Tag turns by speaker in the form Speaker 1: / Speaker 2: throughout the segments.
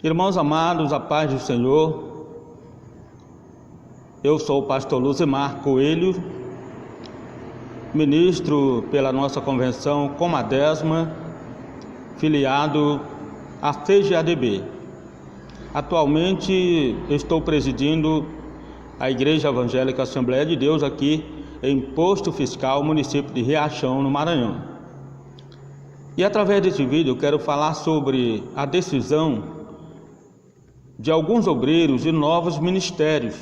Speaker 1: Irmãos amados, a paz do Senhor. Eu sou o pastor Luzimar Coelho, ministro pela nossa convenção Comadésima, filiado à CGADB. Atualmente estou presidindo a Igreja Evangélica Assembleia de Deus aqui em Posto Fiscal, município de Riachão, no Maranhão. E através desse vídeo eu quero falar sobre a decisão de alguns obreiros e novos ministérios.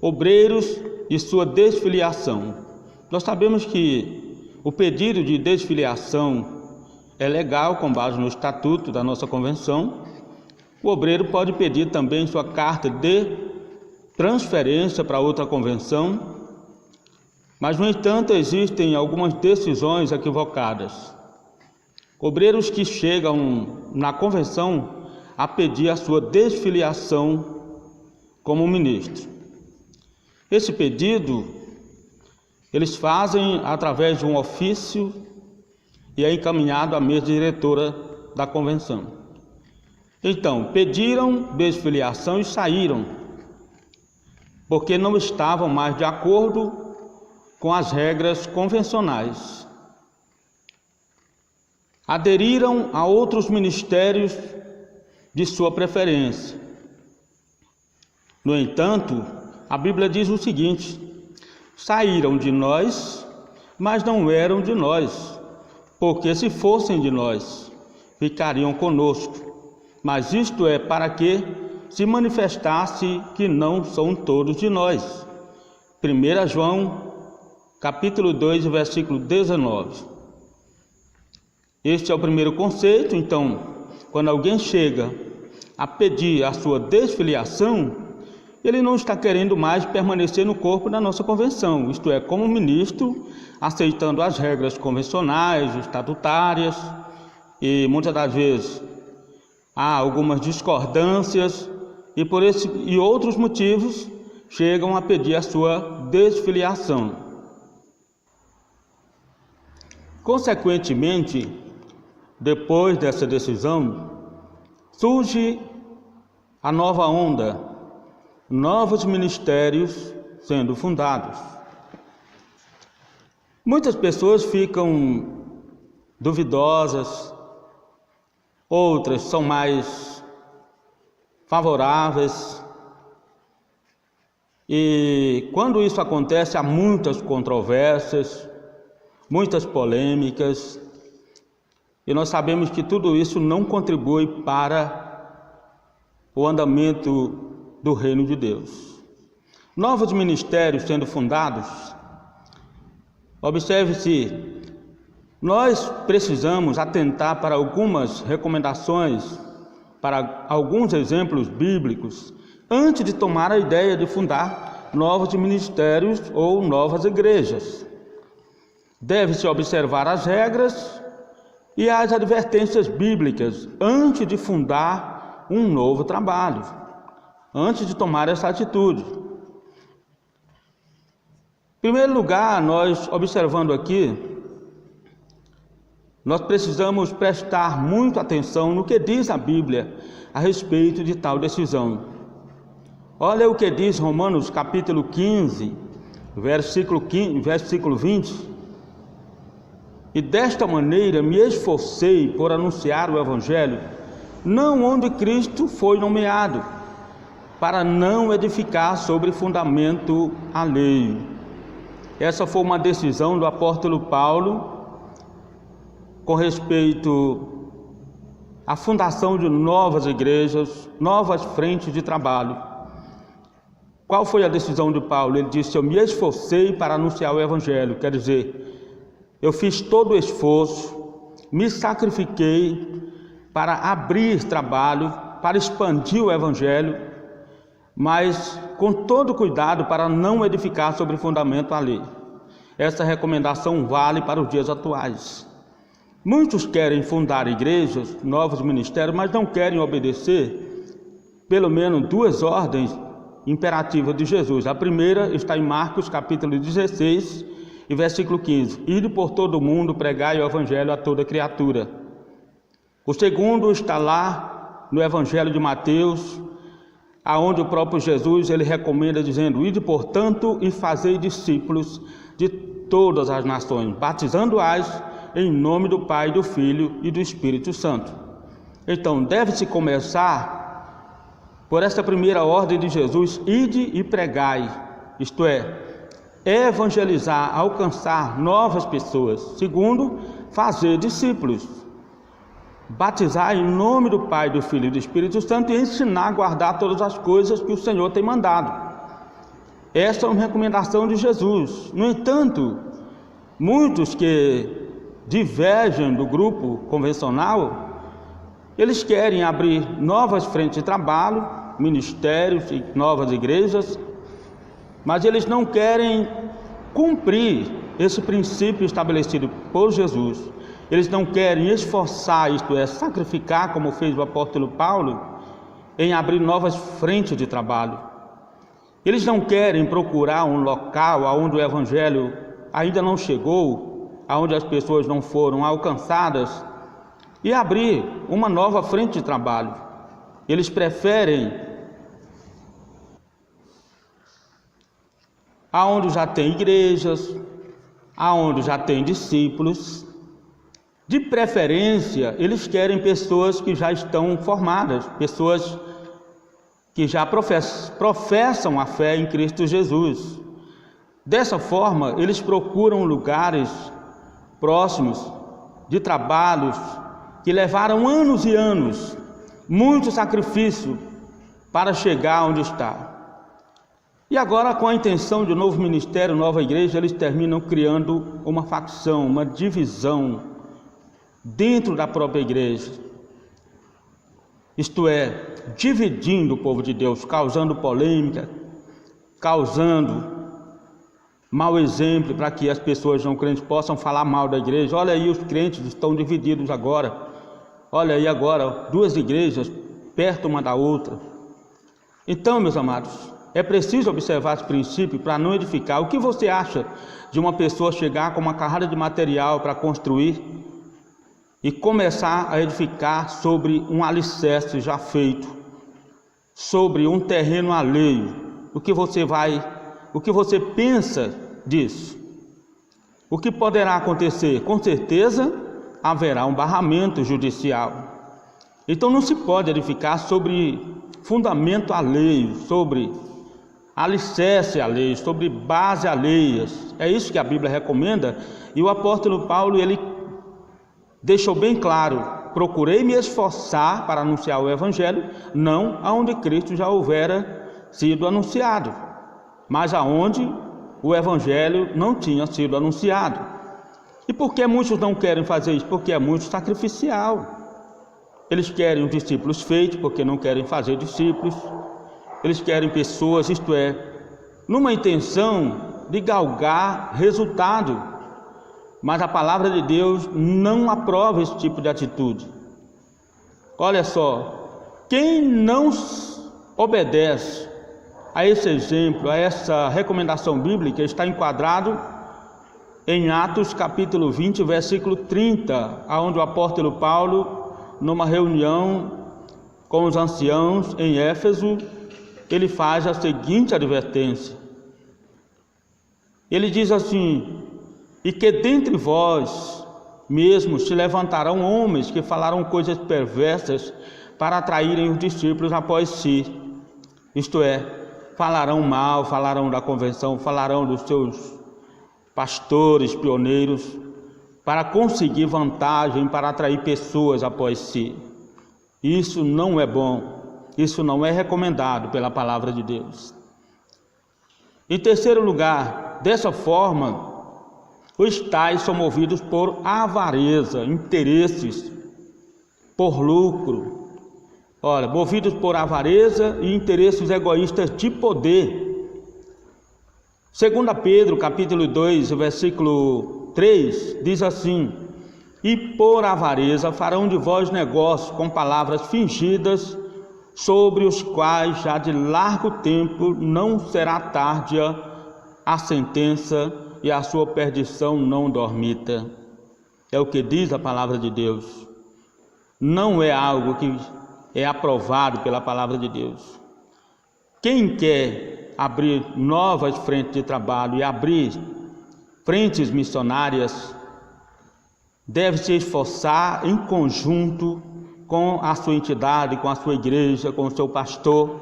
Speaker 1: Obreiros e sua desfiliação. Nós sabemos que o pedido de desfiliação é legal com base no estatuto da nossa convenção. O obreiro pode pedir também sua carta de transferência para outra convenção, mas no entanto existem algumas decisões equivocadas. Obreiros que chegam na convenção a pedir a sua desfiliação como ministro. Esse pedido eles fazem através de um ofício e é encaminhado à mesa diretora da convenção. Então, pediram desfiliação e saíram, porque não estavam mais de acordo com as regras convencionais. Aderiram a outros ministérios de sua preferência. No entanto, a Bíblia diz o seguinte: saíram de nós, mas não eram de nós, porque se fossem de nós, ficariam conosco. Mas isto é para que se manifestasse que não são todos de nós. 1 João, capítulo 2, versículo 19. Este é o primeiro conceito. Então, quando alguém chega a pedir a sua desfiliação, ele não está querendo mais permanecer no corpo da nossa convenção, isto é, como ministro, aceitando as regras convencionais, estatutárias, e muitas das vezes há algumas discordâncias, e por esse e outros motivos chegam a pedir a sua desfiliação. Consequentemente, depois dessa decisão, surge a nova onda, novos ministérios sendo fundados. Muitas pessoas ficam duvidosas, outras são mais favoráveis, e quando isso acontece há muitas controvérsias, muitas polêmicas, e nós sabemos que tudo isso não contribui para o andamento do reino de Deus. Novos ministérios sendo fundados. Observe-se, nós precisamos atentar para algumas recomendações, para alguns exemplos bíblicos, antes de tomar a ideia de fundar novos ministérios ou novas igrejas. Deve-se observar as regras e as advertências bíblicas antes de fundar um novo trabalho, antes de tomar essa atitude. Em primeiro lugar, nós observando aqui, nós precisamos prestar muita atenção no que diz a Bíblia a respeito de tal decisão. Olha o que diz Romanos capítulo 15, versículo 20. E desta maneira me esforcei por anunciar o Evangelho, não onde Cristo foi nomeado, para não edificar sobre fundamento alheio. Essa foi uma decisão do apóstolo Paulo com respeito à fundação de novas igrejas, novas frentes de trabalho. Qual foi a decisão de Paulo? Ele disse: eu me esforcei para anunciar o Evangelho, quer dizer, eu fiz todo o esforço, me sacrifiquei para abrir trabalho, para expandir o Evangelho, mas com todo cuidado para não edificar sobre fundamento alheio. Essa recomendação vale para os dias atuais. Muitos querem fundar igrejas, novos ministérios, mas não querem obedecer pelo menos duas ordens imperativas de Jesus. A primeira está em Marcos capítulo 16, e versículo 15: Ide por todo o mundo, pregai o evangelho a toda criatura. O segundo está lá no Evangelho de Mateus, aonde o próprio Jesus ele recomenda dizendo: ide, portanto, e fazei discípulos de todas as nações, batizando-as em nome do Pai, do Filho e do Espírito Santo. Então, deve-se começar por essa primeira ordem de Jesus: ide e pregai, isto é, evangelizar, alcançar novas pessoas. Segundo, fazer discípulos, batizar em nome do Pai, do Filho e do Espírito Santo e ensinar a guardar todas as coisas que o Senhor tem mandado. Esta é uma recomendação de Jesus. No entanto, muitos que divergem do grupo convencional, eles querem abrir novas frentes de trabalho, ministérios e novas igrejas, mas eles não querem cumprir esse princípio estabelecido por Jesus. Eles não querem esforçar, isto é, sacrificar, como fez o apóstolo Paulo, em abrir novas frentes de trabalho. Eles não querem procurar um local onde o Evangelho ainda não chegou, onde as pessoas não foram alcançadas, e abrir uma nova frente de trabalho. Eles preferem aonde já tem igrejas, aonde já tem discípulos. De preferência, eles querem pessoas que já estão formadas, pessoas que já professam a fé em Cristo Jesus. Dessa forma, eles procuram lugares próximos de trabalhos que levaram anos e anos, muito sacrifício para chegar onde está. E agora, com a intenção de um novo ministério, nova igreja, eles terminam criando uma facção, uma divisão dentro da própria igreja. Isto é, dividindo o povo de Deus, causando polêmica, causando mau exemplo para que as pessoas não crentes possam falar mal da igreja. Olha aí, os crentes estão divididos agora. Olha aí agora, duas igrejas perto uma da outra. Então, meus amados, é preciso observar esse princípio para não edificar. O que você acha de uma pessoa chegar com uma carrada de material para construir e começar a edificar sobre um alicerce já feito, sobre um terreno alheio? O que você pensa disso? O que poderá acontecer? Com certeza haverá um barramento judicial. Então não se pode edificar sobre fundamento alheio, sobre alicerce alheio, sobre base alheias. É isso que a Bíblia recomenda, e o apóstolo Paulo ele deixou bem claro: procurei me esforçar para anunciar o Evangelho, não aonde Cristo já houvera sido anunciado, mas aonde o Evangelho não tinha sido anunciado. E por que muitos não querem fazer isso? Porque é muito sacrificial. Eles querem os discípulos feitos, porque não querem fazer discípulos. Eles querem pessoas, isto é, numa intenção de galgar resultado. Mas a palavra de Deus não aprova esse tipo de atitude. Olha só, quem não obedece a esse exemplo, a essa recomendação bíblica, está enquadrado em Atos capítulo 20, versículo 30, onde o apóstolo Paulo, numa reunião com os anciãos em Éfeso, ele faz a seguinte advertência. Ele diz assim: e que dentre vós mesmos se levantarão homens que falarão coisas perversas para atraírem os discípulos após si. Isto é, falarão mal, falarão da convenção, falarão dos seus pastores, pioneiros, para conseguir vantagem, para atrair pessoas após si. Isso não é bom, isso não é recomendado pela palavra de Deus. Em terceiro lugar, dessa forma, os tais são movidos por avareza, interesses, por lucro. Olha, movidos por avareza e interesses egoístas de poder. 2 Pedro, capítulo 2, versículo 3, diz assim: e por avareza farão de vós negócios com palavras fingidas, sobre os quais já de largo tempo não será tárdia a sentença, e a sua perdição não dormita. É o que diz a palavra de Deus. não é algo que é aprovado pela palavra de Deus. Quem quer abrir novas frentes de trabalho e abrir frentes missionárias deve se esforçar em conjunto com a sua entidade, com a sua igreja, com o seu pastor,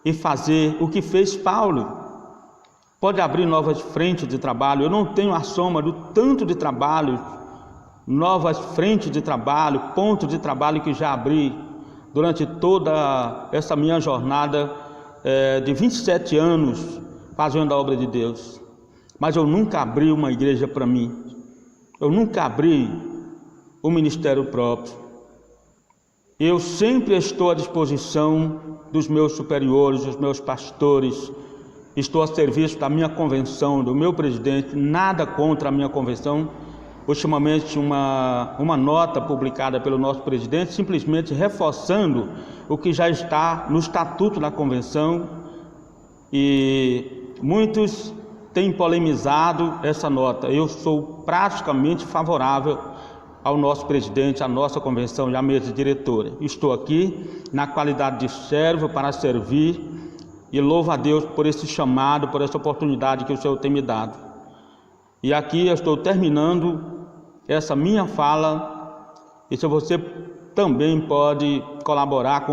Speaker 1: e fazer o que fez Paulo. Pode abrir novas frentes de trabalho. Eu não tenho a soma do tanto de trabalho, novas frentes de trabalho, pontos de trabalho que já abri durante toda essa minha jornada de 27 anos fazendo a obra de Deus. Mas eu nunca abri uma igreja para mim. Eu nunca abri um ministério próprio. Eu sempre estou à disposição dos meus superiores, dos meus pastores. Estou a serviço da minha convenção, do meu presidente, nada contra a minha convenção. Ultimamente uma nota publicada pelo nosso presidente, simplesmente reforçando o que já está no estatuto da convenção, e muitos têm polemizado essa nota. Eu sou praticamente favorável ao nosso presidente, à nossa convenção e à mesa diretora. Estou aqui na qualidade de servo para servir e louvo a Deus por esse chamado, por essa oportunidade que o Senhor tem me dado. E aqui eu estou terminando essa minha fala, e se você também pode colaborar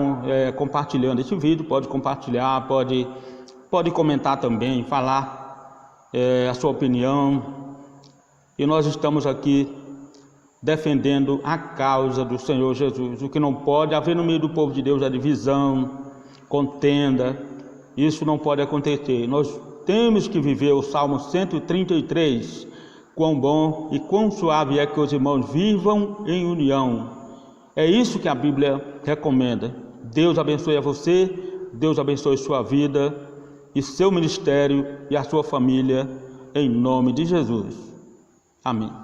Speaker 1: compartilhando esse vídeo, pode compartilhar, pode comentar também, falar a sua opinião. E nós estamos aqui defendendo a causa do Senhor Jesus. O que não pode haver no meio do povo de Deus é divisão, contenda. Isso não pode acontecer. Nós temos que viver o Salmo 133, quão bom e quão suave é que os irmãos vivam em união. É isso que a Bíblia recomenda. Deus abençoe a você, Deus abençoe sua vida e seu ministério e a sua família, em nome de Jesus. Amém.